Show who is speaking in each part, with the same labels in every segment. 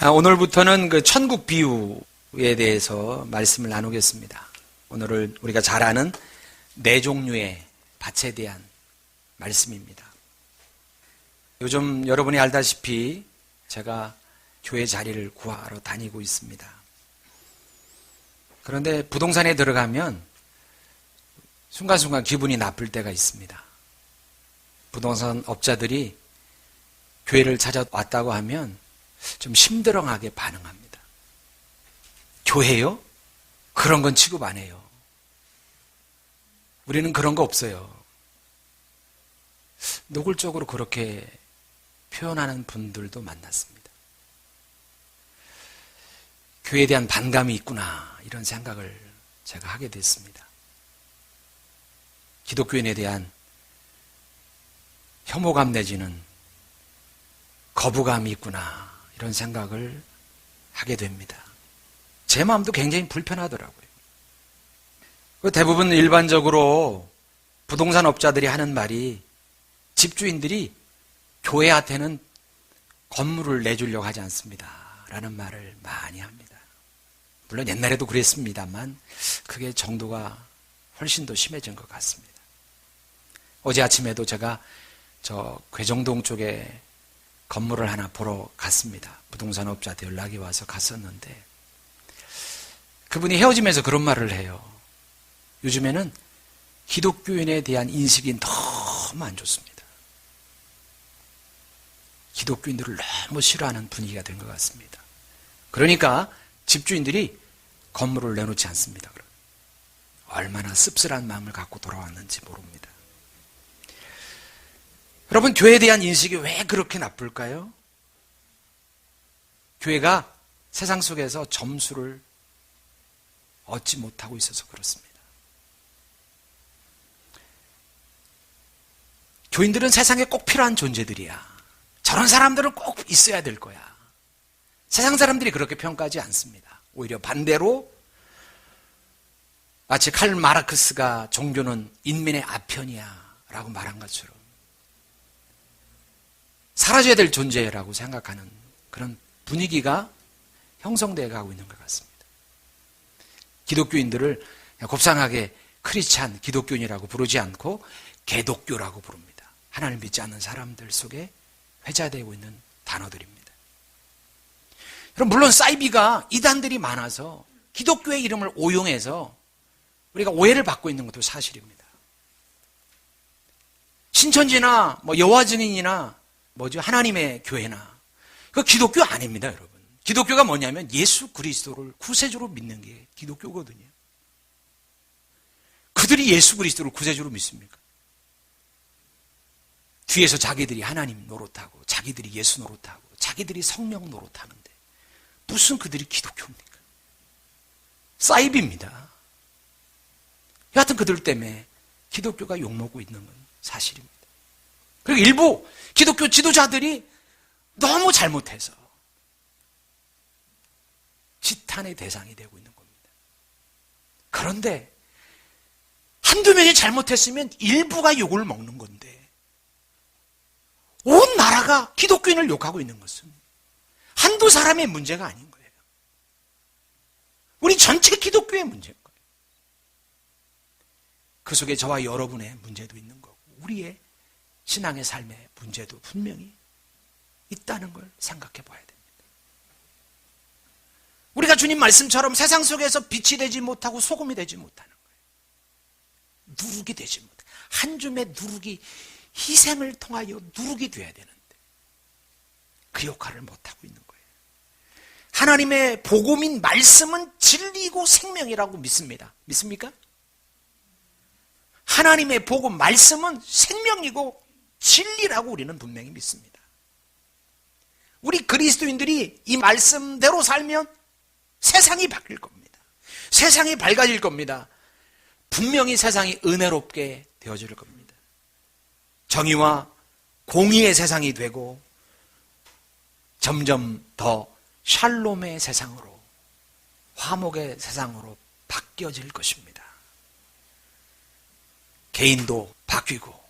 Speaker 1: 오늘부터는 그 천국 비유에 대해서 말씀을 나누겠습니다. 오늘은 우리가 잘 아는 네 종류의 밭에 대한 말씀입니다. 요즘 여러분이 알다시피 제가 교회 자리를 구하러 다니고 있습니다. 그런데 부동산에 들어가면 순간순간 기분이 나쁠 때가 있습니다. 부동산 업자들이 교회를 찾아왔다고 하면 좀 심드렁하게 반응합니다. 교회요? 그런 건 취급 안 해요. 우리는 그런 거 없어요. 노골적으로 그렇게 표현하는 분들도 만났습니다. 교회에 대한 반감이 있구나, 이런 생각을 제가 하게 됐습니다. 기독교인에 대한 혐오감 내지는 거부감이 있구나, 이런 생각을 하게 됩니다. 제 마음도 굉장히 불편하더라고요. 대부분 일반적으로 부동산 업자들이 하는 말이 집주인들이 교회한테는 건물을 내주려고 하지 않습니다 라는 말을 많이 합니다. 물론 옛날에도 그랬습니다만 그게 정도가 훨씬 더 심해진 것 같습니다. 어제 아침에도 제가 저 괴정동 쪽에 건물을 하나 보러 갔습니다. 부동산 업자한테 연락이 와서 갔었는데 그분이 헤어지면서 그런 말을 해요. 요즘에는 기독교인에 대한 인식이 너무 안 좋습니다. 기독교인들을 너무 싫어하는 분위기가 된 것 같습니다. 그러니까 집주인들이 건물을 내놓지 않습니다. 얼마나 씁쓸한 마음을 갖고 돌아왔는지 모릅니다. 여러분, 교회에 대한 인식이 왜 그렇게 나쁠까요? 교회가 세상 속에서 점수를 얻지 못하고 있어서 그렇습니다. 교인들은 세상에 꼭 필요한 존재들이야. 저런 사람들은 꼭 있어야 될 거야. 세상 사람들이 그렇게 평가하지 않습니다. 오히려 반대로 마치 칼 마르크스가 종교는 인민의 아편이야 라고 말한 것처럼 사라져야 될 존재라고 생각하는 그런 분위기가 형성되어 가고 있는 것 같습니다. 기독교인들을 곱상하게 크리스찬 기독교인이라고 부르지 않고 개독교라고 부릅니다. 하나님을 믿지 않는 사람들 속에 회자되고 있는 단어들입니다. 그럼 물론 사이비가 이단들이 많아서 기독교의 이름을 오용해서 우리가 오해를 받고 있는 것도 사실입니다. 신천지나 여호와 증인이나 하나님의 교회나 그 기독교 아닙니다, 여러분. 기독교가 뭐냐면 예수 그리스도를 구세주로 믿는 게 기독교거든요. 그들이 예수 그리스도를 구세주로 믿습니까? 뒤에서 자기들이 하나님 노릇하고 자기들이 예수 노릇하고 자기들이 성령 노릇하는데 무슨 그들이 기독교입니까? 사이비입니다. 여하튼 그들 때문에 기독교가 욕먹고 있는 건 사실입니다. 그리고 일부 기독교 지도자들이 너무 잘못해서 지탄의 대상이 되고 있는 겁니다. 그런데 한두 명이 잘못했으면 일부가 욕을 먹는 건데 온 나라가 기독교인을 욕하고 있는 것은 한두 사람의 문제가 아닌 거예요. 우리 전체 기독교의 문제인 거예요. 그 속에 저와 여러분의 문제도 있는 거고 우리의 신앙의 삶의 문제도 분명히 있다는 걸 생각해 봐야 됩니다. 우리가 주님 말씀처럼 세상 속에서 빛이 되지 못하고 소금이 되지 못하는 거예요. 누룩이 되지 못해. 한 줌의 누룩이 희생을 통하여 누룩이 돼야 되는데 그 역할을 못하고 있는 거예요. 하나님의 복음인 말씀은 진리고 생명이라고 믿습니다. 믿습니까? 하나님의 복음 말씀은 생명이고 진리라고 우리는 분명히 믿습니다. 우리 그리스도인들이 이 말씀대로 살면 세상이 바뀔 겁니다. 세상이 밝아질 겁니다. 분명히 세상이 은혜롭게 되어질 겁니다. 정의와 공의의 세상이 되고 점점 더 샬롬의 세상으로, 화목의 세상으로 바뀌어질 것입니다. 개인도 바뀌고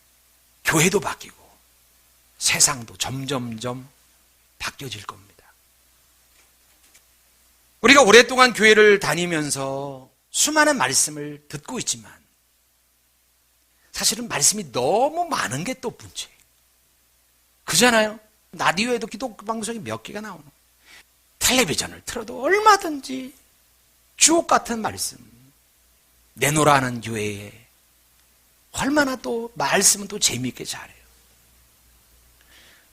Speaker 1: 교회도 바뀌고 세상도 점점점 바뀌어질 겁니다. 우리가 오랫동안 교회를 다니면서 수많은 말씀을 듣고 있지만 사실은 말씀이 너무 많은 게 또 문제예요. 그잖아요. 라디오에도 기도 방송이 몇 개가 나오는 거예요. 텔레비전을 틀어도 얼마든지 주옥 같은 말씀, 내노라는 교회에 얼마나 또 말씀은 또 재미있게 잘해요.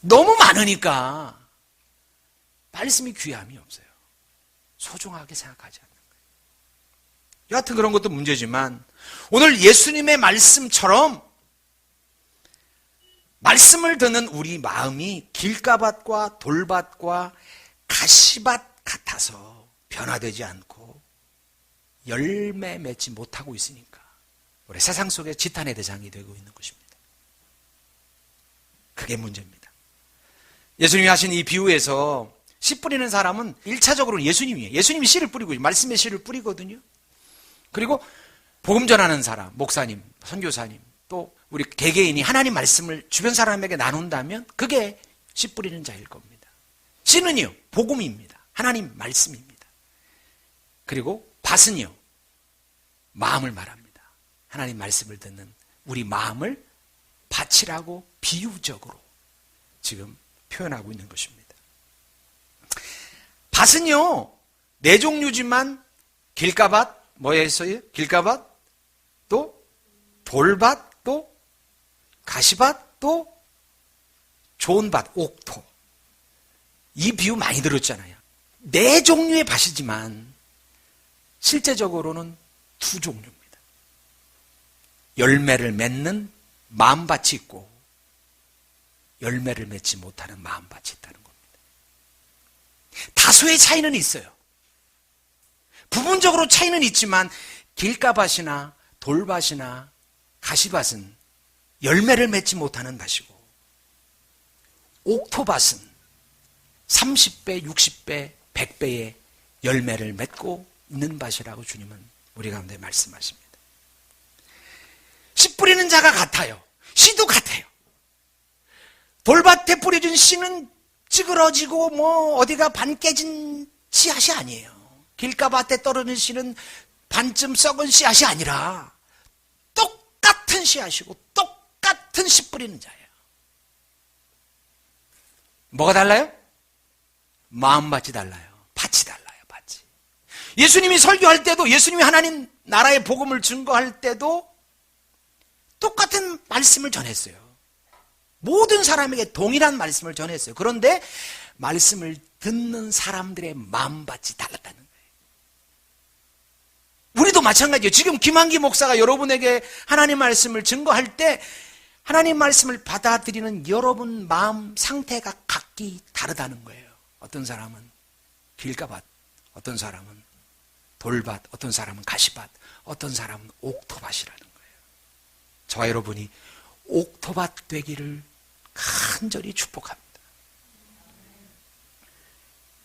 Speaker 1: 너무 많으니까 말씀이 귀함이 없어요. 소중하게 생각하지 않는 거예요. 여하튼 그런 것도 문제지만 오늘 예수님의 말씀처럼 말씀을 듣는 우리 마음이 길가밭과 돌밭과 가시밭 같아서 변화되지 않고 열매 맺지 못하고 있으니까 우리 세상 속에 지탄의 대상이 되고 있는 것입니다. 그게 문제입니다. 예수님이 하신 이 비유에서 씨 뿌리는 사람은 1차적으로는 예수님이에요. 예수님이 씨를 뿌리고 말씀의 씨를 뿌리거든요. 그리고 복음 전하는 사람, 목사님, 선교사님, 또 우리 개개인이 하나님 말씀을 주변 사람에게 나눈다면 그게 씨 뿌리는 자일 겁니다. 씨는요, 복음입니다. 하나님 말씀입니다. 그리고 밭은요, 마음을 말합니다. 하나님 말씀을 듣는 우리 마음을 밭이라고 비유적으로 지금 표현하고 있는 것입니다. 밭은요, 네 종류지만 길가밭, 뭐였어요? 길가밭, 또 돌밭, 또 가시밭, 또 좋은 밭, 옥토. 이 비유 많이 들었잖아요. 네 종류의 밭이지만 실제적으로는 두 종류입니다. 열매를 맺는 마음밭이 있고 열매를 맺지 못하는 마음밭이 있다는 겁니다. 다소의 차이는 있어요. 부분적으로 차이는 있지만 길가밭이나 돌밭이나 가시밭은 열매를 맺지 못하는 밭이고 옥토밭은 30배, 60배, 100배의 열매를 맺고 있는 밭이라고 주님은 우리 가운데 말씀하십니다. 씨 뿌리는 자가 같아요. 씨도 같아요. 돌밭에 뿌려진 씨는 찌그러지고 어디가 반 깨진 씨앗이 아니에요. 길가밭에 떨어진 씨는 반쯤 썩은 씨앗이 아니라 똑같은 씨앗이고 똑같은 씨 뿌리는 자예요. 뭐가 달라요? 마음밭이 달라요. 밭이 달라요. 밭이. 예수님이 설교할 때도 예수님이 하나님 나라의 복음을 증거할 때도 똑같은 말씀을 전했어요. 모든 사람에게 동일한 말씀을 전했어요. 그런데 말씀을 듣는 사람들의 마음밭이 달랐다는 거예요. 우리도 마찬가지예요. 지금 김한기 목사가 여러분에게 하나님 말씀을 증거할 때 하나님 말씀을 받아들이는 여러분 마음 상태가 각기 다르다는 거예요. 어떤 사람은 길가밭, 어떤 사람은 돌밭, 어떤 사람은 가시밭, 어떤 사람은 옥토밭이라는 거예요. 저와 여러분이 옥토밭 되기를 간절히 축복합니다.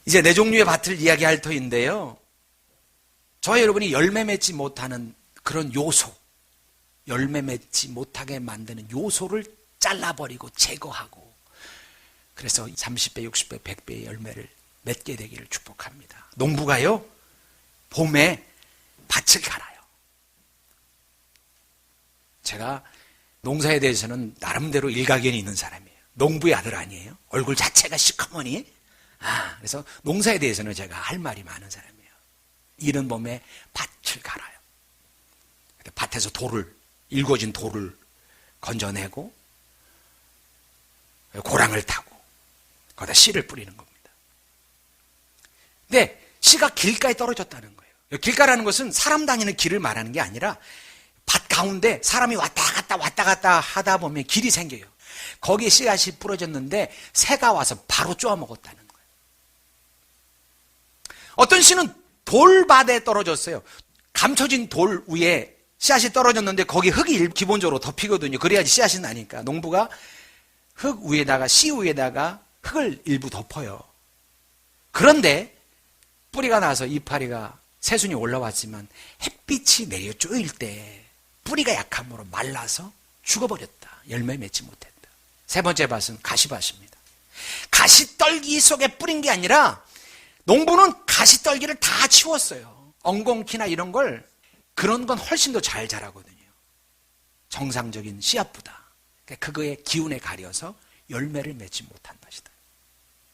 Speaker 1: 이제 네 종류의 밭을 이야기할 터인데요. 저와 여러분이 열매 맺지 못하는 그런 요소, 열매 맺지 못하게 만드는 요소를 잘라버리고 제거하고 그래서 30배, 60배, 100배의 열매를 맺게 되기를 축복합니다. 농부가요, 봄에 밭을 갈아요. 제가 농사에 대해서는 나름대로 일가견이 있는 사람이에요. 농부의 아들 아니에요? 얼굴 자체가 시커머니. 그래서 농사에 대해서는 제가 할 말이 많은 사람이에요. 이른 봄에 밭을 갈아요. 밭에서 일궈진 돌을 건져내고 고랑을 타고 거기다 씨를 뿌리는 겁니다. 근데 씨가 길가에 떨어졌다는 거예요. 길가라는 것은 사람 다니는 길을 말하는 게 아니라 밭 가운데 사람이 왔다 갔다 하다 보면 길이 생겨요. 거기에 씨앗이 뿌려졌는데 새가 와서 바로 쪼아 먹었다는 거예요. 어떤 씨는 돌밭에 떨어졌어요. 감춰진 돌 위에 씨앗이 떨어졌는데 거기 흙이 기본적으로 덮이거든요. 그래야지 씨앗이 나니까. 농부가 흙 위에다가 씨 위에다가 흙을 일부 덮어요. 그런데 뿌리가 나서 이파리가 새순이 올라왔지만 햇빛이 내려 쪼일 때 뿌리가 약함으로 말라서 죽어버렸다. 열매 맺지 못했다. 세 번째 밭은 가시밭입니다. 가시떨기 속에 뿌린 게 아니라 농부는 가시떨기를 다 치웠어요. 엉겅퀴나 이런 걸, 그런 건 훨씬 더 잘 자라거든요. 정상적인 씨앗보다. 그거의 기운에 가려서 열매를 맺지 못한 것이다.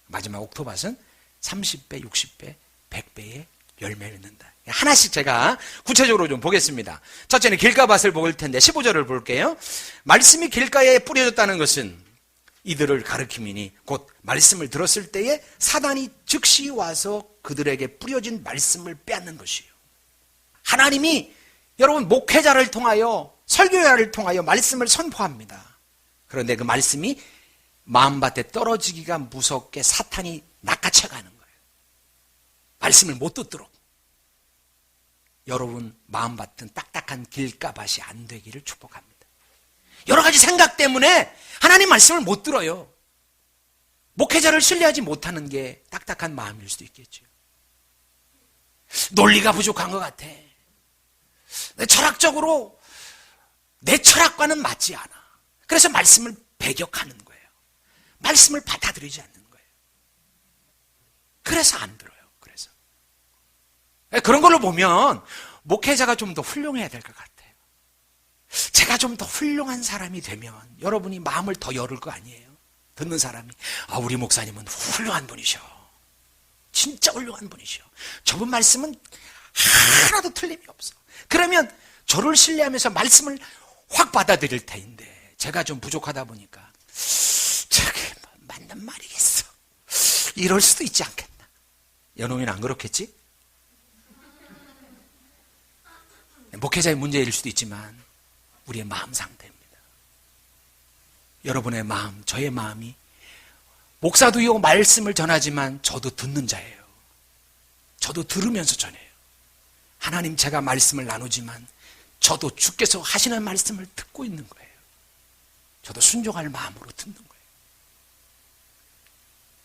Speaker 1: 마지막 옥토밭은 30배, 60배, 100배의 열매를 맺는다. 하나씩 제가 구체적으로 좀 보겠습니다. 첫째는 길가밭을 볼 텐데 15절을 볼게요. 말씀이 길가에 뿌려졌다는 것은 이들을 가르킴이니 곧 말씀을 들었을 때에 사단이 즉시 와서 그들에게 뿌려진 말씀을 빼앗는 것이에요. 하나님이 여러분 목회자를 통하여, 설교자를 통하여 말씀을 선포합니다. 그런데 그 말씀이 마음밭에 떨어지기가 무섭게 사탄이 낚아채가는 거예요. 말씀을 못 듣도록. 여러분 마음밭은 딱딱한 길가밭이 안 되기를 축복합니다. 여러 가지 생각 때문에 하나님 말씀을 못 들어요. 목회자를 신뢰하지 못하는 게 딱딱한 마음일 수도 있겠죠. 논리가 부족한 것 같아. 철학적으로 내 철학과는 맞지 않아. 그래서 말씀을 배격하는 거예요. 말씀을 받아들이지 않는 거예요. 그래서 안 들어요. 그래서 그런 걸로 보면 목회자가 좀 더 훌륭해야 될 것 같아요. 제가 좀 더 훌륭한 사람이 되면 여러분이 마음을 더 열을 거 아니에요. 듣는 사람이 우리 목사님은 훌륭한 분이셔. 진짜 훌륭한 분이셔. 저분 말씀은 하나도 틀림이 없어. 그러면 저를 신뢰하면서 말씀을 확 받아들일 테인데 제가 좀 부족하다 보니까 저게 맞는 말이겠어. 이럴 수도 있지 않겠나. 여놈이는 안 그렇겠지? 목회자의 문제일 수도 있지만 우리의 마음 상태입니다. 여러분의 마음, 저의 마음이 목사도요 말씀을 전하지만 저도 듣는 자예요. 저도 들으면서 전해요. 하나님 제가 말씀을 나누지만 저도 주께서 하시는 말씀을 듣고 있는 거예요. 저도 순종할 마음으로 듣는 거예요.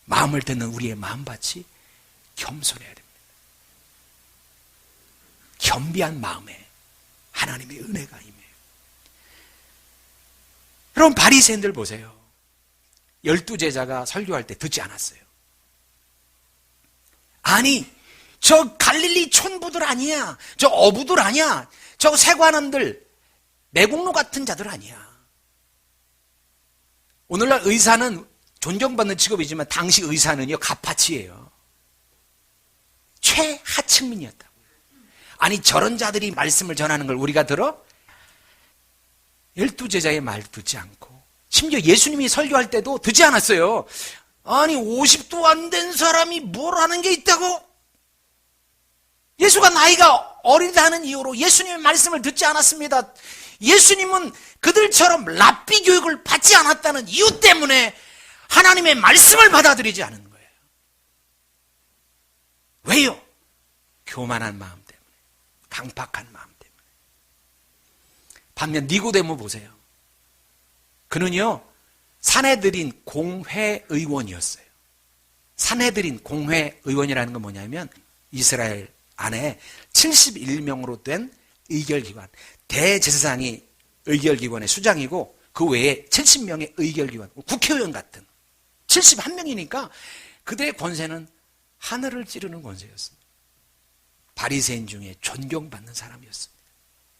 Speaker 1: 마음을 듣는 우리의 마음밭이 겸손해야 됩니다. 겸비한 마음에 하나님의 은혜가 임해요. 여러분 바리새인들 보세요. 12제자가 설교할 때 듣지 않았어요. 아니 저 갈릴리 촌부들 아니야. 저 어부들 아니야. 저 세관원들 매국노 같은 자들 아니야. 오늘날 의사는 존경받는 직업이지만 당시 의사는요 갑파치예요. 최하층민이었다고. 아니 저런 자들이 말씀을 전하는 걸 우리가 들어? 12제자의 말도 듣지 않고 심지어 예수님이 설교할 때도 듣지 않았어요. 아니 50도 안 된 사람이 뭘 하는 게 있다고? 예수가 나이가 어리다는 이유로 예수님의 말씀을 듣지 않았습니다. 예수님은 그들처럼 랍비 교육을 받지 않았다는 이유 때문에 하나님의 말씀을 받아들이지 않은 거예요. 왜요? 교만한 마음 때문에, 강팍한 마음 때문에. 반면 니고데모 보세요. 그는요 산헤드린 공회의원이었어요. 산헤드린 공회의원이라는 건 뭐냐면 이스라엘 안에 71명으로 된 의결기관, 대제사장이 의결기관의 수장이고 그 외에 70명의 의결기관, 국회의원 같은 71명이니까 그들의 권세는 하늘을 찌르는 권세였습니다. 바리새인 중에 존경받는 사람이었습니다.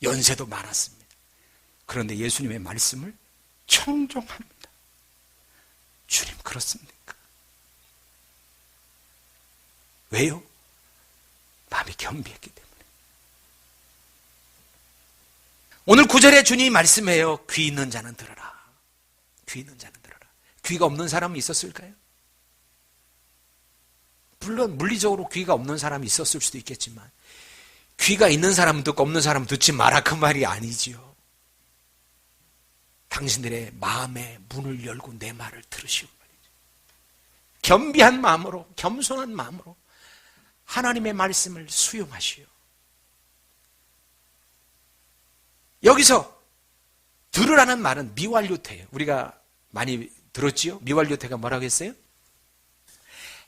Speaker 1: 연세도 많았습니다. 그런데 예수님의 말씀을 청종합니다. 주님 그렇습니까? 왜요? 마음이 겸비했기 때문에. 오늘 9절에 주님이 말씀해요. 귀 있는 자는 들어라. 귀 있는 자는 들어라. 귀가 없는 사람이 있었을까요? 물론 물리적으로 귀가 없는 사람이 있었을 수도 있겠지만 귀가 있는 사람은 듣고 없는 사람은 듣지 마라 그 말이 아니지요. 당신들의 마음의 문을 열고 내 말을 들으시오 말이죠. 겸비한 마음으로, 겸손한 마음으로 하나님의 말씀을 수용하시오. 여기서 들으라는 말은 미완료태예요. 우리가 많이 들었지요? 미완료태가 뭐라고 했어요?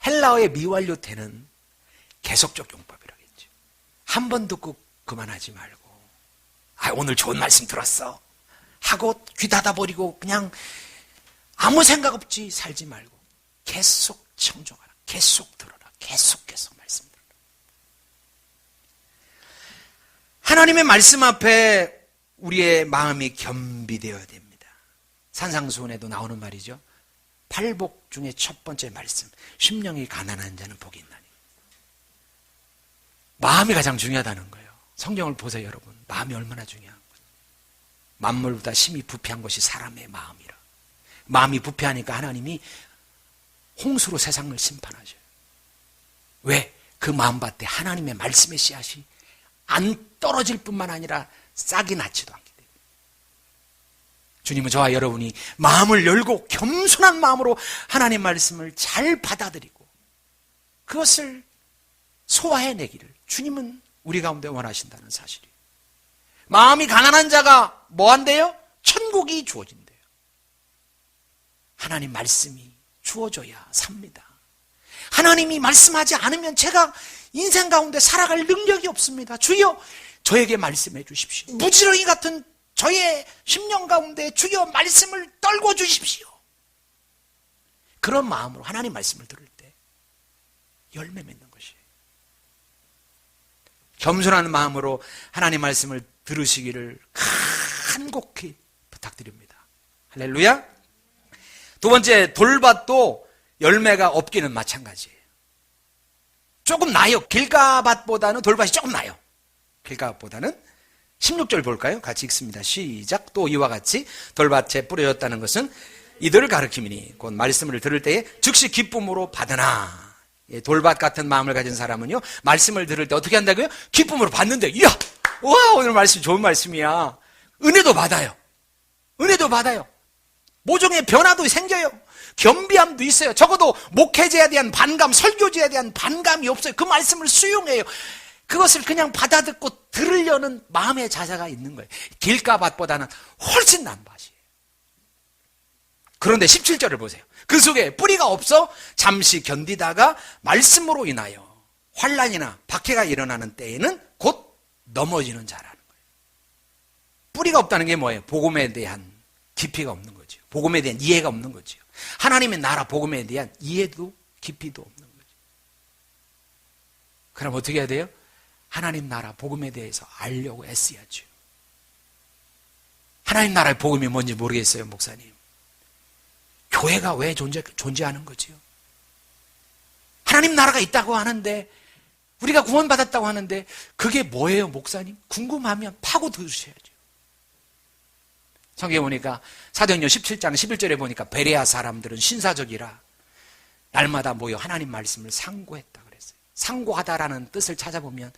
Speaker 1: 헬라어의 미완료태는 계속적 용법이라고 했죠. 한 번 듣고 그만하지 말고 오늘 좋은 말씀 들었어 하고 귀 닫아버리고 그냥 아무 생각 없이 살지 말고 계속 청종하라. 계속 들어라. 계속 말씀 들어라. 하나님의 말씀 앞에 우리의 마음이 겸비되어야 됩니다. 산상수훈에도 나오는 말이죠. 팔복 중에 첫 번째 말씀, 심령이 가난한 자는 복이 있나니. 마음이 가장 중요하다는 거예요. 성경을 보세요, 여러분. 마음이 얼마나 중요한 거예요. 만물보다 심히 부패한 것이 사람의 마음이라. 마음이 부패하니까 하나님이 홍수로 세상을 심판하셔요. 왜? 그 마음밭에 하나님의 말씀의 씨앗이 안 떨어질 뿐만 아니라 싹이 나지도 않기 때문에. 주님은 저와 여러분이 마음을 열고 겸손한 마음으로 하나님 말씀을 잘 받아들이고 그것을 소화해내기를 주님은 우리 가운데 원하신다는 사실이에요. 마음이 가난한 자가 뭐 한대요? 천국이 주어진대요. 하나님 말씀이 주어져야 삽니다. 하나님이 말씀하지 않으면 제가 인생 가운데 살아갈 능력이 없습니다. 주여 저에게 말씀해 주십시오. 무지렁이 같은 저의 심령 가운데 주여 말씀을 떨궈 주십시오. 그런 마음으로 하나님 말씀을 들을 때 열매 맺는 것이에요. 겸손한 마음으로 하나님 말씀을 들으시기를 간곡히 부탁드립니다. 할렐루야. 두 번째, 돌밭도 열매가 없기는 마찬가지예요. 조금 나요. 길가밭보다는 돌밭이 조금 나요. 길가밭보다는. 16절 볼까요? 같이 읽습니다. 시작. 또 이와 같이 돌밭에 뿌려졌다는 것은 이들을 가르치미니 곧 말씀을 들을 때에 즉시 기쁨으로 받으나. 돌밭 같은 마음을 가진 사람은요, 말씀을 들을 때 어떻게 한다고요? 기쁨으로 받는데, 이야! 와, 오늘 말씀 좋은 말씀이야. 은혜도 받아요. 은혜도 받아요. 모종의 변화도 생겨요. 겸비함도 있어요. 적어도 목회자에 대한 반감, 설교자에 대한 반감이 없어요. 그 말씀을 수용해요. 그것을 그냥 받아듣고 들으려는 마음의 자세가 있는 거예요. 길가밭보다는 훨씬 나은 밭이에요. 그런데 17절을 보세요. 그 속에 뿌리가 없어 잠시 견디다가 말씀으로 인하여 환난이나 박해가 일어나는 때에는 곧 넘어지는 자라는 거예요. 뿌리가 없다는 게 뭐예요? 복음에 대한 깊이가 없는 거죠. 복음에 대한 이해가 없는 거죠. 하나님의 나라 복음에 대한 이해도 깊이도 없는 거죠. 그럼 어떻게 해야 돼요? 하나님 나라 복음에 대해서 알려고 애써야죠. 하나님 나라의 복음이 뭔지 모르겠어요, 목사님. 교회가 왜 존재하는 거지요? 하나님 나라가 있다고 하는데, 우리가 구원받았다고 하는데 그게 뭐예요, 목사님? 궁금하면 파고 들으셔야죠. 성경에 보니까 사도행전 17장 11절에 보니까 베레아 사람들은 신사적이라 날마다 모여 하나님 말씀을 상고했다 그랬어요. 상고하다라는 뜻을 찾아보면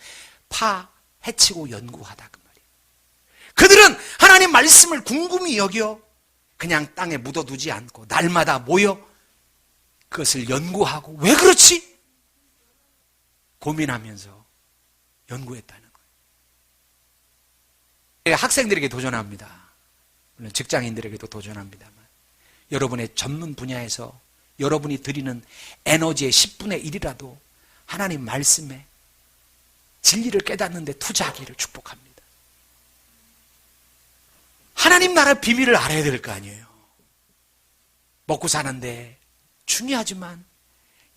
Speaker 1: 해치고 연구하다 그 말이에요. 그들은 하나님 말씀을 궁금히 여겨 그냥 땅에 묻어두지 않고 날마다 모여 그것을 연구하고 왜 그렇지? 고민하면서 연구했다는 거예요. 학생들에게 도전합니다. 물론 직장인들에게도 도전합니다만 여러분의 전문 분야에서 여러분이 드리는 에너지의 10분의 1이라도 하나님 말씀에 진리를 깨닫는 데 투자하기를 축복합니다. 하나님 나라 비밀을 알아야 될 거 아니에요. 먹고 사는데 중요하지만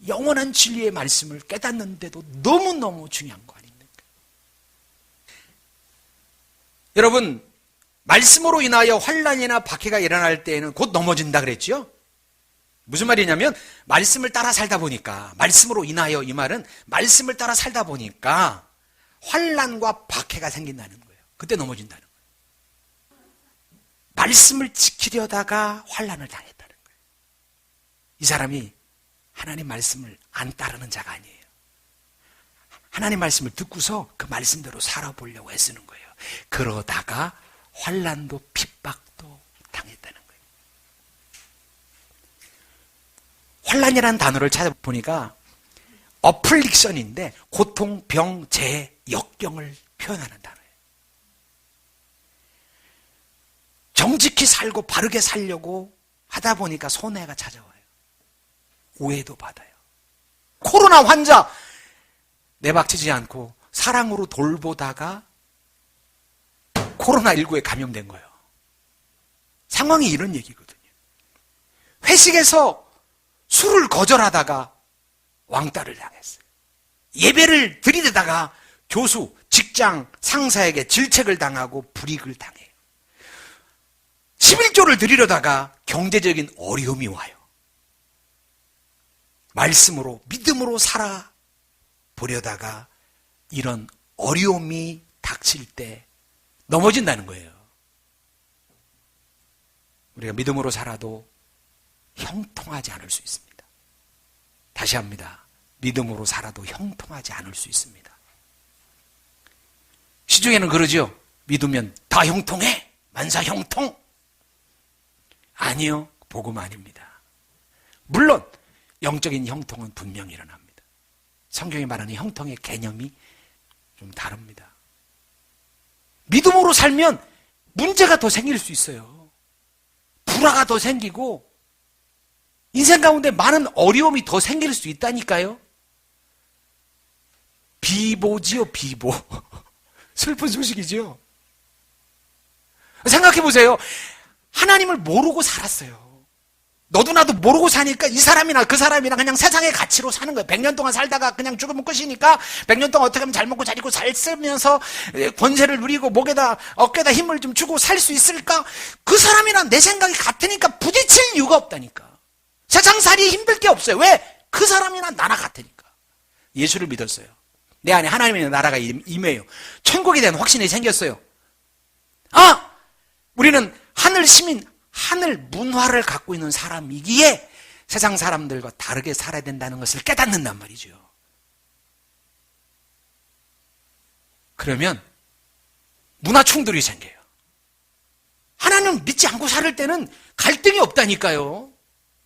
Speaker 1: 영원한 진리의 말씀을 깨닫는 데도 너무너무 중요한 거 아닙니까? 여러분, 말씀으로 인하여 환난이나 박해가 일어날 때에는 곧 넘어진다 그랬죠? 무슨 말이냐면 말씀을 따라 살다 보니까, 말씀으로 인하여 이 말은 말씀을 따라 살다 보니까 환난과 박해가 생긴다는 거예요. 그때 넘어진다는 거예요. 말씀을 지키려다가 환난을 당했다는 거예요. 이 사람이 하나님 말씀을 안 따르는 자가 아니에요. 하나님 말씀을 듣고서 그 말씀대로 살아보려고 애쓰는 거예요. 그러다가 환난도 핍박도 당했다는 거예요. 환난이라는 단어를 찾아보니까 어플릭션인데 고통, 병, 재해, 역경을 표현하는 단어예요. 정직히 살고 바르게 살려고 하다 보니까 손해가 찾아와요. 오해도 받아요. 코로나 환자 내박치지 않고 사랑으로 돌보다가 코로나19에 감염된 거예요. 상황이 이런 얘기거든요. 회식에서 술을 거절하다가 왕따를 당했어요. 예배를 들이대다가 교수 직장 상사에게 질책을 당하고 불이익을 당해요. 11조를 드리려다가 경제적인 어려움이 와요. 말씀으로 믿음으로 살아보려다가 이런 어려움이 닥칠 때 넘어진다는 거예요. 우리가 믿음으로 살아도 형통하지 않을 수 있습니다. 다시 합니다. 믿음으로 살아도 형통하지 않을 수 있습니다. 시중에는 그러죠. 믿으면 다 형통해. 만사 형통. 아니요. 복음 아닙니다. 물론 영적인 형통은 분명히 일어납니다. 성경이 말하는 형통의 개념이 좀 다릅니다. 믿음으로 살면 문제가 더 생길 수 있어요. 불화가 더 생기고 인생 가운데 많은 어려움이 더 생길 수 있다니까요. 비보지요, 비보. 슬픈 소식이죠. 생각해 보세요. 하나님을 모르고 살았어요. 너도 나도 모르고 사니까 이 사람이나 그 사람이나 그냥 세상의 가치로 사는 거예요. 100년 동안 살다가 그냥 죽으면 끝이니까 100년 동안 어떻게 하면 잘 먹고 잘 입고 잘 쓰면서 권세를 누리고 목에다 어깨에다 힘을 좀 주고 살 수 있을까? 그 사람이랑 내 생각이 같으니까 부딪힐 이유가 없다니까. 세상살이 힘들 게 없어요. 왜? 그 사람이나 나나 같으니까. 예수를 믿었어요. 내 안에 하나님의 나라가 임해요. 천국에 대한 확신이 생겼어요. 아! 우리는 하늘 시민, 하늘 문화를 갖고 있는 사람이기에 세상 사람들과 다르게 살아야 된다는 것을 깨닫는단 말이죠. 그러면 문화 충돌이 생겨요. 하나님 믿지 않고 살 때는 갈등이 없다니까요.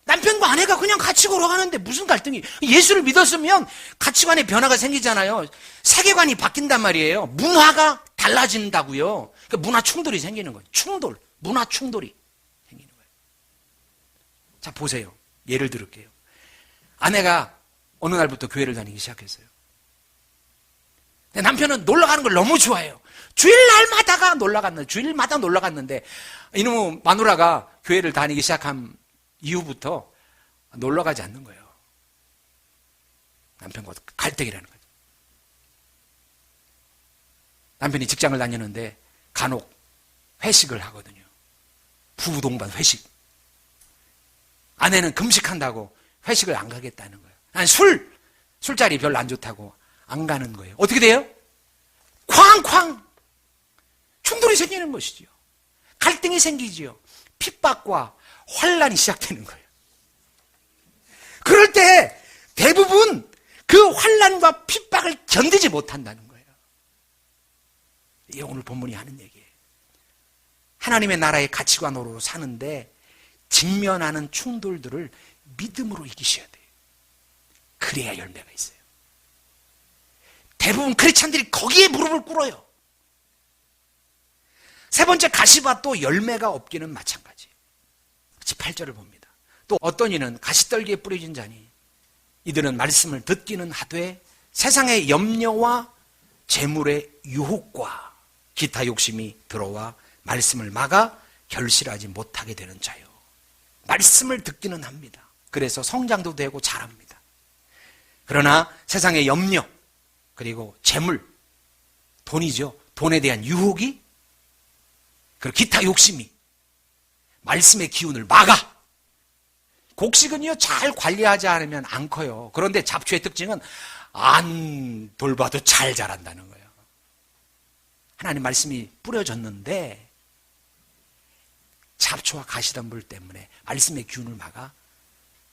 Speaker 1: 남편과 아내가 그냥 같이 걸어가는데 무슨 갈등이. 예수를 믿었으면 가치관의 변화가 생기잖아요. 세계관이 바뀐단 말이에요. 문화가 달라진다고요. 그러니까 문화 충돌이 생기는 거예요. 충돌, 문화 충돌이 생기는 거예요. 자, 보세요. 예를 들을게요. 아내가 어느 날부터 교회를 다니기 시작했어요. 근데 남편은 놀러 가는 걸 너무 좋아해요. 주일마다 놀러 갔는데 이놈의 마누라가 교회를 다니기 시작한 이후부터 놀러 가지 않는 거예요. 남편과 갈등이라는 거죠. 남편이 직장을 다니는데 간혹 회식을 하거든요. 부부 동반 회식. 아내는 금식한다고 회식을 안 가겠다는 거예요. 아니, 술자리 별로 안 좋다고 안 가는 거예요. 어떻게 돼요? 쾅쾅 충돌이 생기는 것이지요. 갈등이 생기지요. 핍박과 환란이 시작되는 거예요. 그럴 때 대부분 그 환란과 핍박을 견디지 못한다는 거예요. 이게 오늘 본문이 하는 얘기예요. 하나님의 나라의 가치관으로 사는데 직면하는 충돌들을 믿음으로 이기셔야 돼요. 그래야 열매가 있어요. 대부분 크리스찬들이 거기에 무릎을 꿇어요. 세 번째, 가시밭도 열매가 없기는 마찬가지예요. 18절을 봅니다. 또 어떤 이는 가시떨기에 뿌려진 자니 이들은 말씀을 듣기는 하되 세상의 염려와 재물의 유혹과 기타 욕심이 들어와 말씀을 막아 결실하지 못하게 되는 자요. 말씀을 듣기는 합니다. 그래서 성장도 되고 잘합니다. 그러나 세상의 염려 그리고 재물, 돈이죠. 돈에 대한 유혹이 그리고 기타 욕심이 말씀의 기운을 막아. 곡식은요, 잘 관리하지 않으면 안 커요. 그런데 잡초의 특징은 안 돌봐도 잘 자란다는 거예요. 하나님 말씀이 뿌려졌는데 잡초와 가시덤불 때문에 말씀의 기운을 막아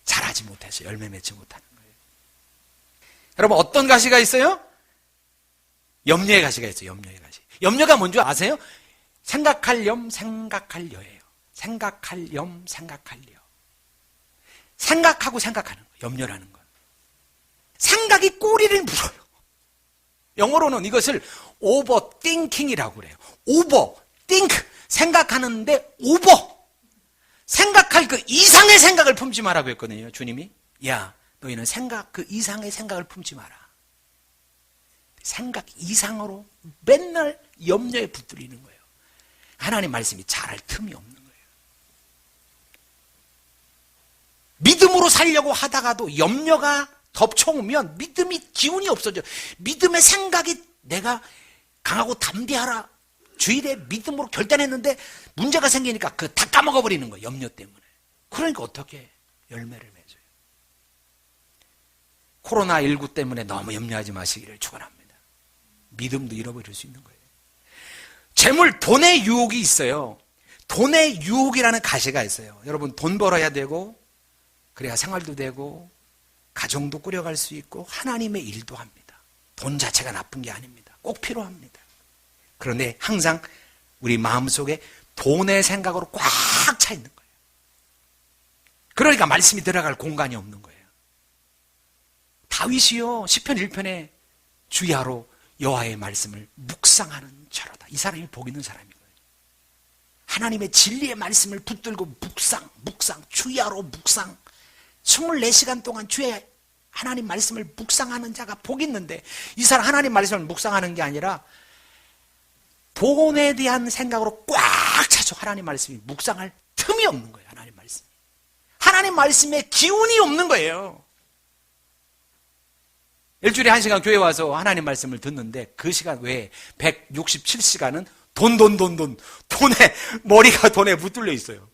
Speaker 1: 자라지 못해서 열매 맺지 못하는 거예요. 여러분, 어떤 가시가 있어요? 염려의 가시가 있어요. 염려의 가시. 염려가 뭔지 아세요? 생각할 염, 생각할 여예요. 생각할 염, 생각할 여. 생각하고 생각하는 거, 염려라는 건. 생각이 꼬리를 물어요. 영어로는 이것을 overthinking이라고 그래요. overthink, 생각하는데 over. 생각할 그 이상의 생각을 품지 마라고 했거든요, 주님이. 야, 너희는 생각 그 이상의 생각을 품지 마라. 생각 이상으로 맨날 염려에 붙들리는 거예요. 하나님 말씀이 잘할 틈이 없는 거예요. 믿음으로 살려고 하다가도 염려가 덮쳐오면 믿음이 기운이 없어져. 믿음의 생각이 내가 강하고 담대하라. 주일에 믿음으로 결단했는데 문제가 생기니까 그 다 까먹어버리는 거예요. 염려 때문에. 그러니까 어떻게 열매를 맺어요? 코로나19 때문에 너무 염려하지 마시기를 축원합니다. 믿음도 잃어버릴 수 있는 거예요. 재물, 돈의 유혹이 있어요. 돈의 유혹이라는 가시가 있어요. 여러분, 돈 벌어야 되고 그래야 생활도 되고 가정도 꾸려갈 수 있고 하나님의 일도 합니다. 돈 자체가 나쁜 게 아닙니다. 꼭 필요합니다. 그런데 항상 우리 마음속에 돈의 생각으로 꽉 차 있는 거예요. 그러니까 말씀이 들어갈 공간이 없는 거예요. 다윗이요, 시편 1편에 주야로 여호와의 말씀을 묵상하는 자로다. 이 사람이 복 있는 사람이거든요. 하나님의 진리의 말씀을 붙들고 묵상, 주야로 묵상. 24시간 동안 주의 하나님 말씀을 묵상하는 자가 복 있는데, 이 사람 하나님 말씀을 묵상하는 게 아니라 돈에 대한 생각으로 꽉 차죠. 하나님 말씀이 묵상할 틈이 없는 거예요. 하나님 말씀이. 하나님 말씀에 기운이 없는 거예요. 일주일에 1시간 교회 와서 하나님 말씀을 듣는데 그 시간 외에 167시간은 돈에 머리가 돈에 붙들려 있어요.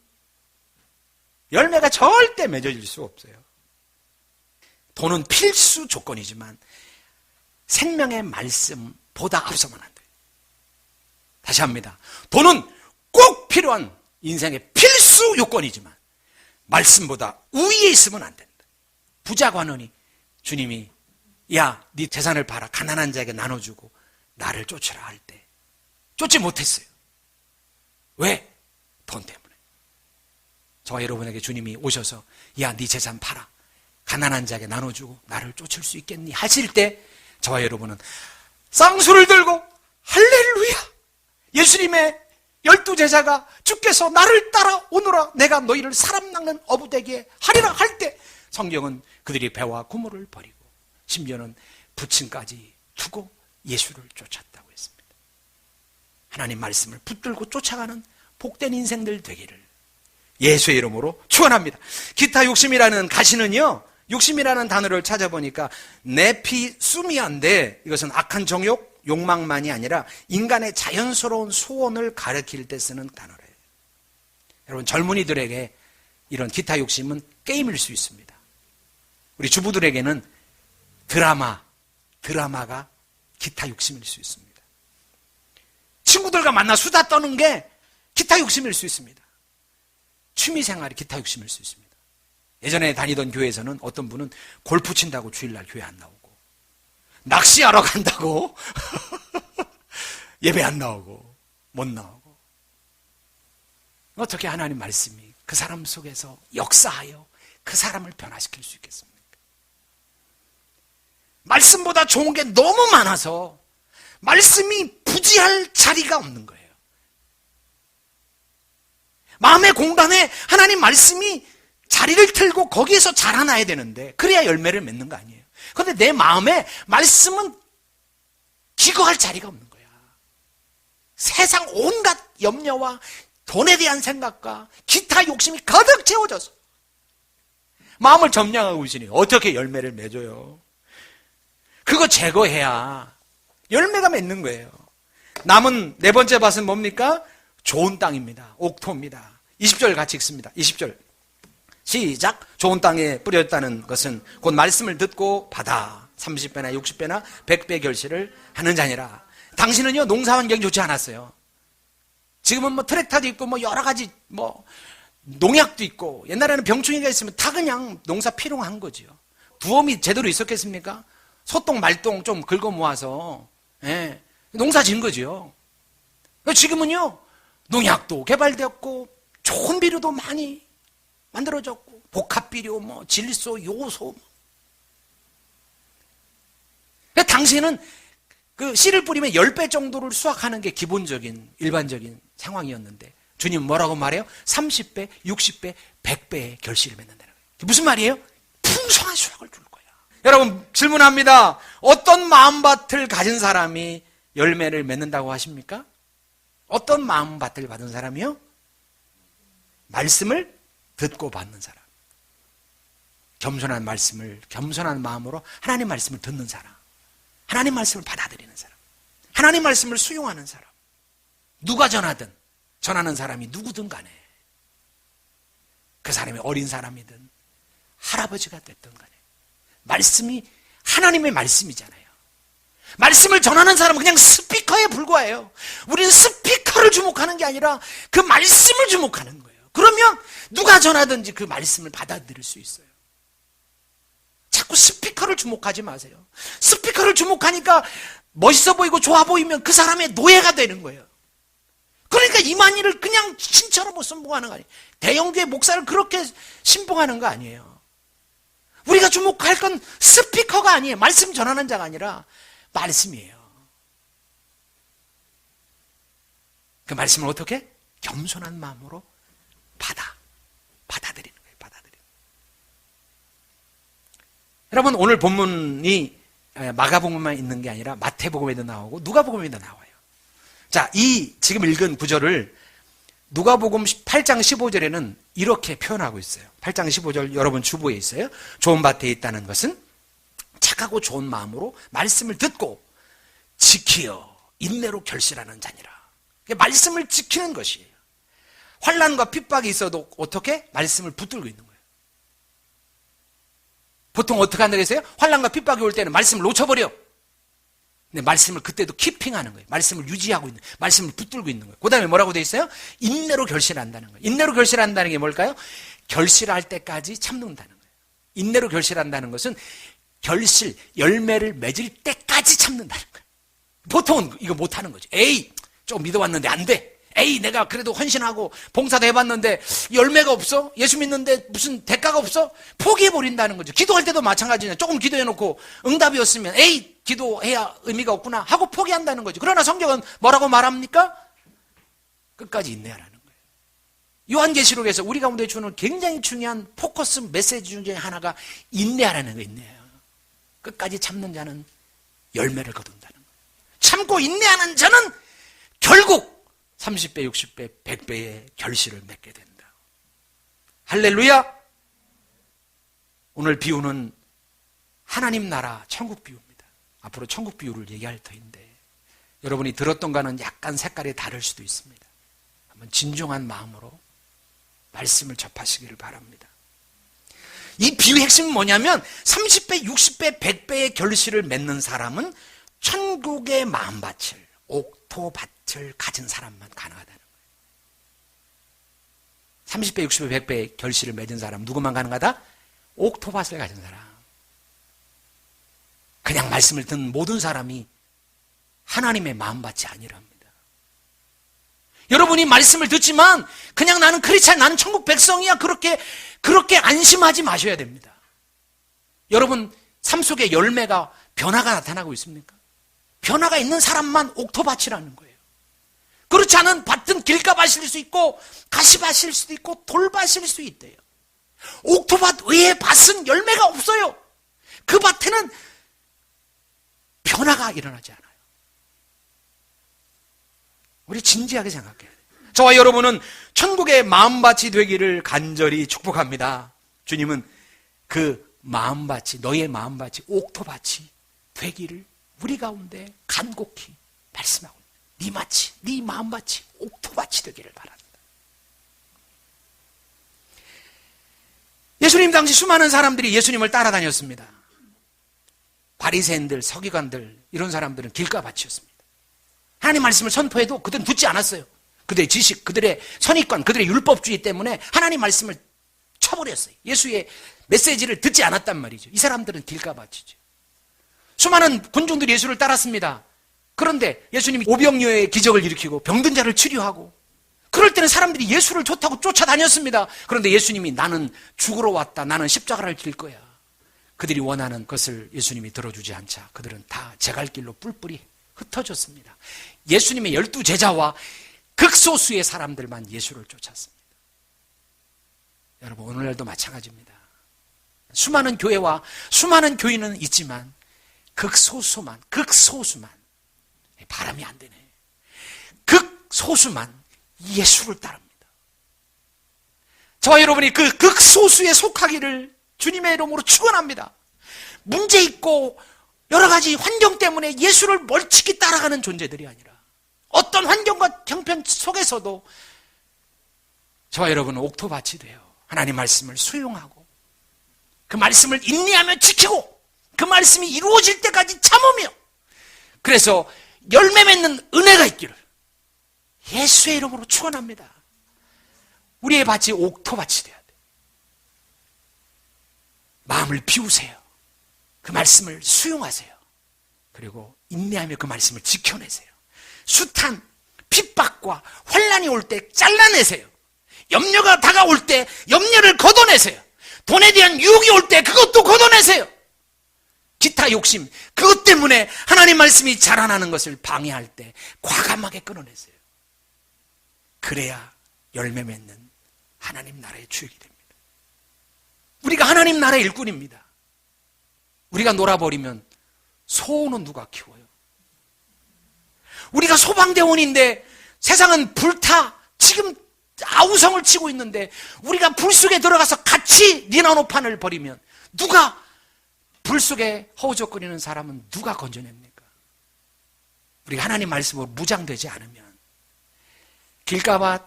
Speaker 1: 열매가 절대 맺어질 수 없어요. 돈은 필수 조건이지만 생명의 말씀보다 앞서면 안 돼요. 다시 합니다. 돈은 꼭 필요한 인생의 필수 요건이지만 말씀보다 우위에 있으면 안 된다. 부자 관원이 주님이 야, 네 재산을 팔아 가난한 자에게 나눠주고 나를 쫓으라 할 때 쫓지 못했어요. 왜? 돈 때문에. 저와 여러분에게 주님이 오셔서 야, 네 재산 팔아 가난한 자에게 나눠주고 나를 쫓을 수 있겠니? 하실 때 저와 여러분은 쌍수를 들고 할렐루야, 예수님의 12제자가 주께서 나를 따라오너라, 내가 너희를 사람 낚는 어부되게 하리라 할 때 성경은 그들이 배와 구물을 버리고 심지어는 부침까지 두고 예수를 쫓았다고 했습니다. 하나님 말씀을 붙들고 쫓아가는 복된 인생들 되기를 예수의 이름으로 축원합니다. 기타 욕심이라는 가시는요, 욕심이라는 단어를 찾아보니까 네피수미아인데 이것은 악한 정욕, 욕망만이 아니라 인간의 자연스러운 소원을 가리킬 때 쓰는 단어래요. 여러분, 젊은이들에게 이런 기타 욕심은 게임일 수 있습니다. 우리 주부들에게는 드라마가 기타 욕심일 수 있습니다. 친구들과 만나 수다 떠는 게 기타 욕심일 수 있습니다. 취미생활이 기타 욕심일 수 있습니다. 예전에 다니던 교회에서는 어떤 분은 골프 친다고 주일날 교회 안 나오고, 낚시하러 간다고 예배 안 나오고, 못 나오고. 어떻게 하나님 말씀이 그 사람 속에서 역사하여 그 사람을 변화시킬 수 있겠습니까? 말씀보다 좋은 게 너무 많아서 말씀이 부지할 자리가 없는 거예요. 마음의 공간에 하나님 말씀이 자리를 틀고 거기에서 자라나야 되는데 그래야 열매를 맺는 거 아니에요. 그런데 내 마음에 말씀은 기거할 자리가 없는 거야. 세상 온갖 염려와 돈에 대한 생각과 기타 욕심이 가득 채워져서 마음을 점령하고 있으니 어떻게 열매를 맺어요? 그거 제거해야 열매가 맺는 거예요. 남은 네 번째 밭은 뭡니까? 좋은 땅입니다. 옥토입니다. 20절 같이 읽습니다. 20절 시작. 좋은 땅에 뿌렸다는 것은 곧 말씀을 듣고 받아 30배나 60배나 100배 결실을 하는 자니라. 당신은요, 농사 환경이 좋지 않았어요. 지금은 뭐 트랙터도 있고 뭐 여러 가지 뭐 농약도 있고, 옛날에는 병충해가 있으면 다 그냥 농사 피롱한 거지요. 부엄이 제대로 있었겠습니까? 소똥 말똥 좀 긁어 모아서 농사 지은 거지요. 지금은요, 농약도 개발되었고 좋은 비료도 많이 만들어졌고 복합비료, 뭐 질소, 요소. 당시에는 그 씨를 뿌리면 10배 정도를 수확하는 게 기본적인 일반적인 상황이었는데 주님 뭐라고 말해요? 30배, 60배, 100배의 결실을 맺는다는 거예요. 무슨 말이에요? 풍성한 수확을 줄 거야. 여러분, 질문합니다. 어떤 마음밭을 가진 사람이 열매를 맺는다고 하십니까? 어떤 마음밭을 받은 사람이요? 말씀을 듣고 받는 사람. 겸손한 말씀을 겸손한 마음으로 하나님 말씀을 듣는 사람. 하나님 말씀을 받아들이는 사람. 하나님 말씀을 수용하는 사람, 누가 전하는 사람이 누구든 간에, 그 사람이 어린 사람이든 할아버지가 됐든 간에 말씀이 하나님의 말씀이잖아요. 말씀을 전하는 사람은 그냥 스피커에 불과해요. 우리는 스피커를 주목하는 게 아니라 그 말씀을 주목하는 거예요. 그러면 누가 전하든지 그 말씀을 받아들일 수 있어요. 자꾸 스피커를 주목하지 마세요. 스피커를 주목하니까 멋있어 보이고 좋아 보이면 그 사람의 노예가 되는 거예요. 그러니까 이만희를 그냥 신처럼 못 선봉하는 거 아니에요. 대형교회 목사를 그렇게 신봉하는 거 아니에요. 우리가 주목할 건 스피커가 아니에요. 말씀 전하는 자가 아니라 말씀이에요. 그 말씀을 어떻게? 겸손한 마음으로 받아들이는 거예요. 여러분, 오늘 본문이 마가복음만 있는 게 아니라 마태복음에도 나오고 누가복음에도 나와요. 자, 이 지금 읽은 구절을 누가복음 8장 15절에는 이렇게 표현하고 있어요. 8장 15절 여러분 주보에 있어요. 좋은 밭에 있다는 것은 착하고 좋은 마음으로 말씀을 듣고 지키어 인내로 결실하는 자니라. 말씀을 지키는 것이에요. 환난과 핍박이 있어도 어떻게? 말씀을 붙들고 있는 거예요. 보통 어떻게 한다고 했어요? 환난과 핍박이 올 때는 말씀을 놓쳐버려. 근데 말씀을 그때도 키핑하는 거예요. 말씀을 유지하고 있는, 말씀을 붙들고 있는 거예요. 그 다음에 뭐라고 되어 있어요? 인내로 결실한다는 거예요. 인내로 결실한다는 게 뭘까요? 결실할 때까지 참는다는 거예요. 인내로 결실한다는 것은 열매를 맺을 때까지 참는다는 거예요. 보통은 이거 못하는 거죠. 에이, 좀 믿어왔는데 안 돼. 에이, 내가 그래도 헌신하고 봉사도 해봤는데 열매가 없어? 예수 믿는데 무슨 대가가 없어? 포기해버린다는 거죠. 기도할 때도 마찬가지냐. 조금 기도해놓고 응답이 없으면 에이, 기도해야 의미가 없구나 하고 포기한다는 거죠. 그러나 성경은 뭐라고 말합니까? 끝까지 인내하라는 거예요. 요한계시록에서 우리 가운데 주는 굉장히 중요한 포커스 메시지 중에 하나가 인내하라는 거예요. 인내해요. 끝까지 참는 자는 열매를 거둔다는 거예요. 참고 인내하는 자는 결국 30배, 60배, 100배의 결실을 맺게 된다. 할렐루야! 오늘 비유는 하나님 나라 천국 비유입니다. 앞으로 천국 비유를 얘기할 터인데 여러분이 들었던 거는 약간 색깔이 다를 수도 있습니다. 한번 진중한 마음으로 말씀을 접하시기를 바랍니다. 이 비유의 핵심은 뭐냐면 30배, 60배, 100배의 결실을 맺는 사람은 천국의 마음밭을, 옥토밭을 가진 사람만 가능하다는 거예요. 30배, 60배, 100배의 결실을 맺은 사람 누구만 가능하다? 옥토밭을 가진 사람. 그냥 말씀을 듣는 모든 사람이 하나님의 마음밭이 아니랍니다. 여러분이 말씀을 듣지만 그냥 나는 크리스찬, 나는 천국 백성이야 그렇게 안심하지 마셔야 됩니다. 여러분 삶 속에 열매가, 변화가 나타나고 있습니까? 변화가 있는 사람만 옥토밭이라는 거예요. 그렇지 않은 밭은 길가밭일 수 있고 가시밭일 수도 있고 돌밭일 수 있대요. 옥토밭 외의 밭은 열매가 없어요. 그 밭에는 변화가 일어나지 않아요. 우리 진지하게 생각해야 돼요. 저와 여러분은 천국의 마음밭이 되기를 간절히 축복합니다. 주님은 그 마음밭이, 너의 마음밭이 옥토밭이 되기를 우리 가운데 간곡히 말씀하고 네 밭이, 네 마음밭이 옥토밭이 되기를 바랍니다. 예수님 당시 수많은 사람들이 예수님을 따라다녔습니다. 바리새인들, 서기관들 이런 사람들은 길가밭이었습니다. 하나님 말씀을 선포해도 그들은 듣지 않았어요. 그들의 지식, 그들의 선입관, 그들의 율법주의 때문에 하나님 말씀을 쳐버렸어요. 예수의 메시지를 듣지 않았단 말이죠. 이 사람들은 길가밭이죠. 수많은 군중들이 예수를 따랐습니다. 그런데 예수님이 오병이어의 기적을 일으키고 병든 자를 치료하고 그럴 때는 사람들이 예수를 좋다고 쫓아다녔습니다. 그런데 예수님이 나는 죽으러 왔다. 나는 십자가를 질 거야. 그들이 원하는 것을 예수님이 들어주지 않자 그들은 다 제갈길로 뿔뿔이 흩어졌습니다. 예수님의 12제자와 극소수의 사람들만 예수를 쫓았습니다. 여러분 오늘날도 마찬가지입니다. 수많은 교회와 수많은 교인은 있지만 극소수만 바람이 안 되네. 극소수만 예수를 따릅니다. 저와 여러분이 그 극소수에 속하기를 주님의 이름으로 축원합니다. 문제 있고 여러 가지 환경 때문에 예수를 멀찍이 따라가는 존재들이 아니라 어떤 환경과 형편 속에서도 저와 여러분은 옥토밭이 돼요. 하나님 말씀을 수용하고 그 말씀을 인내하며 지키고 그 말씀이 이루어질 때까지 참으며, 그래서 열매 맺는 은혜가 있기를 예수의 이름으로 축원합니다. 우리의 밭이 옥토밭이 돼야 돼요. 마음을 비우세요. 그 말씀을 수용하세요. 그리고 인내하며 그 말씀을 지켜내세요. 숱한 핍박과 환난이 올 때 잘라내세요. 염려가 다가올 때 염려를 걷어내세요. 돈에 대한 유혹이 올 때 그것도 걷어내세요. 기타 욕심, 그것 때문에 하나님 말씀이 자라나는 것을 방해할 때 과감하게 끊어내세요. 그래야 열매 맺는 하나님 나라의 주역이 됩니다. 우리가 하나님 나라의 일꾼입니다. 우리가 놀아버리면 소는 누가 키워요? 우리가 소방대원인데 세상은 불타 지금 아우성을 치고 있는데 우리가 불 속에 들어가서 같이 니나노판을 벌이면 누가, 불 속에 허우적거리는 사람은 누가 건져냅니까? 우리가 하나님 말씀으로 무장되지 않으면 길가밭,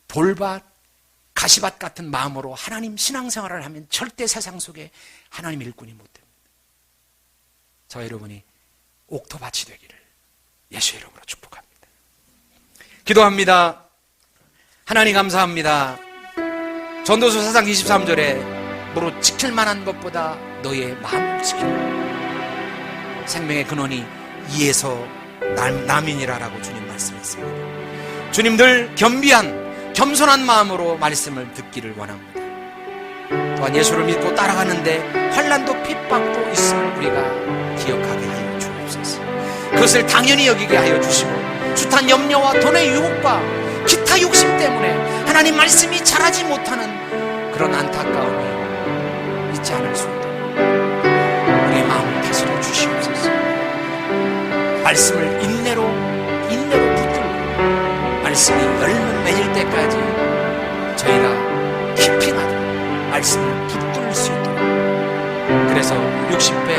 Speaker 1: 돌밭, 가시밭 같은 마음으로 하나님 신앙생활을 하면 절대 세상 속에 하나님 일꾼이 못 됩니다. 저 여러분이 옥토밭이 되기를 예수의 이름으로 축복합니다. 기도합니다. 하나님 감사합니다. 전도서 4장 23절에 무릇 지킬 만한 것보다 너의 마음을 지키라. 생명의 근원이 이에서 남이니라라고 주님 말씀했습니다. 주님들 겸비한 겸손한 마음으로 말씀을 듣기를 원합니다. 또한 예수를 믿고 따라가는데 환난도 핍박도 있음을 우리가 기억하게 하여 주옵소서. 그것을 당연히 여기게 하여 주시고 숱한 염려와 돈의 유혹과 기타 욕심 때문에 하나님 말씀이 자라지 못하는 그런 안타까움이 있지 않을 수 있도록 우리의 마음을 다스려 주시옵소서. 말씀을 인내로 붙들고 말씀이 열매 맺을 때까지 저희가 키핑하도록 말씀을 붙들 수 있도록, 그래서 60배,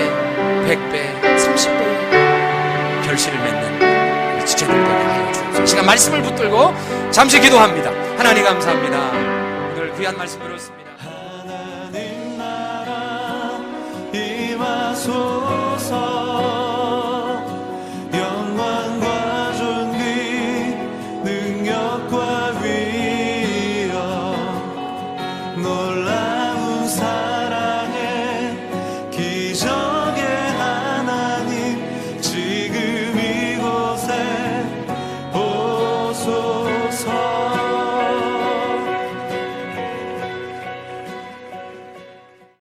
Speaker 1: 100배, 30배의 결실을 맺는 지체들 되게 하여 주옵소서. 시간 말씀을 붙들고 잠시 기도합니다. 하나님 감사합니다. 오늘 귀한 말씀 들었습니다.
Speaker 2: 하나님 나라 임하소서.